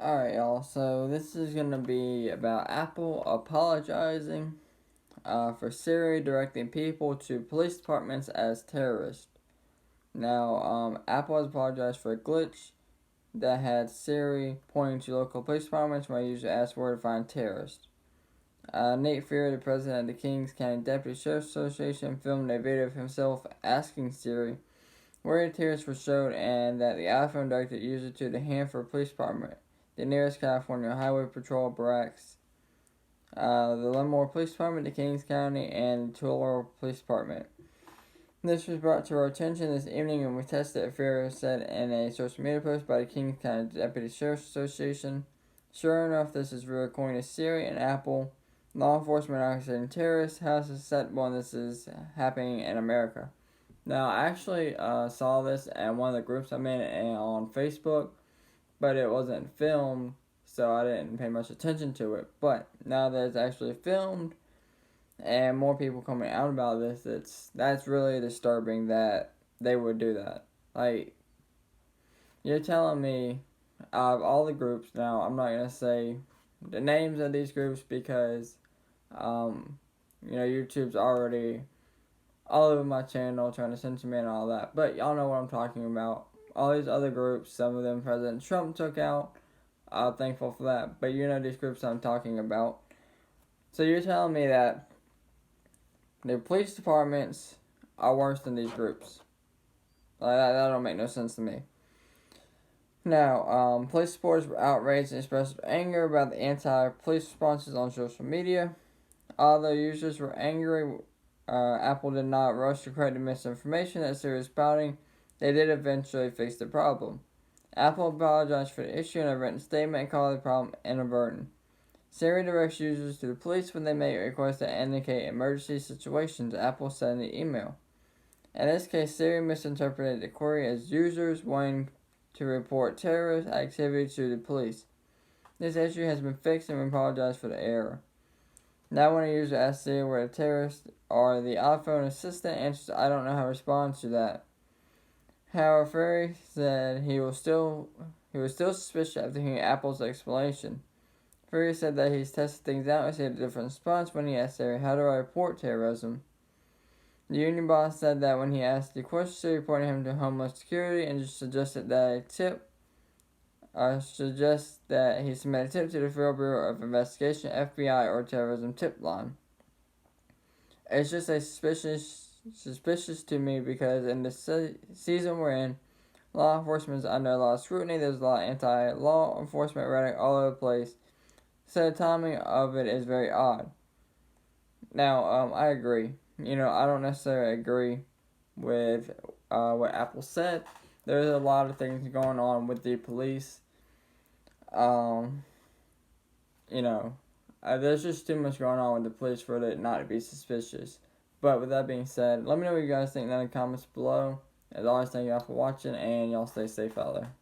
Alright, y'all, so this is going to be about Apple apologizing for Siri directing people to police departments as terrorists. Now, Apple has apologized for a glitch that had Siri pointing to local police departments when a user asked where to find terrorists. Nate Fury, the president of the Kings County Deputy Sheriff's Association, filmed a video of himself asking Siri where the terrorists were showed and that the iPhone directed user to the Hanford Police Department, the nearest California Highway Patrol barracks, the Lemoore Police Department, the Kings County, and the Tulare Police Department. This was brought to our attention this evening and we tested it, Fury said in a social media post by the Kings County Deputy Sheriff's Association. Sure enough, this is real according to Siri and Apple. Law enforcement are considering terrorists. How susceptible this is happening in America. Now, I actually saw this in one of the groups I'm in on Facebook, but it wasn't filmed, so I didn't pay much attention to it. But now that it's actually filmed and more people coming out about this, that's really disturbing that they would do that. Like, you're telling me out of all the groups, now I'm not going to say the names of these groups because, YouTube's already all over my channel trying to censor me and all that. But y'all know what I'm talking about. All these other groups, some of them President Trump took out. I'm thankful for that. But you know these groups I'm talking about. So you're telling me that the police departments are worse than these groups. That don't make no sense to me. Now, police supporters were outraged and expressed anger about the anti-police responses on social media. Although users were angry, Apple did not rush to correct the misinformation that Siri was spouting. They did eventually fix the problem. Apple apologized for the issue in a written statement and called the problem inadvertent. Siri directs users to the police when they make requests that indicate emergency situations, Apple said in the email. In this case, Siri misinterpreted the query as users wanting to report terrorist activity to the police. This issue has been fixed and we apologize for the error. Now when a user asks Siri where the terrorists are, the iPhone assistant answers, I don't know how to respond to that. However, Fury said he was still suspicious after hearing Apple's explanation. Fury said that he's tested things out and said a different response when he asked Siri, how do I report terrorism? The union boss said that when he asked the question, Siri reported him to Homeland Security and suggested that he submit a tip to the Federal Bureau of Investigation, FBI, or Terrorism Tip Line. It's just suspicious to me because in the season we're in, law enforcement is under a lot of scrutiny. There's a lot of anti-law enforcement rhetoric all over the place. So the timing of it is very odd. Now, I agree. I don't necessarily agree with what Apple said. There's a lot of things going on with the police. There's just too much going on with the police for it not to be suspicious. But with that being said, let me know what you guys think in the comments below. As always, thank you all for watching, and y'all stay safe out there.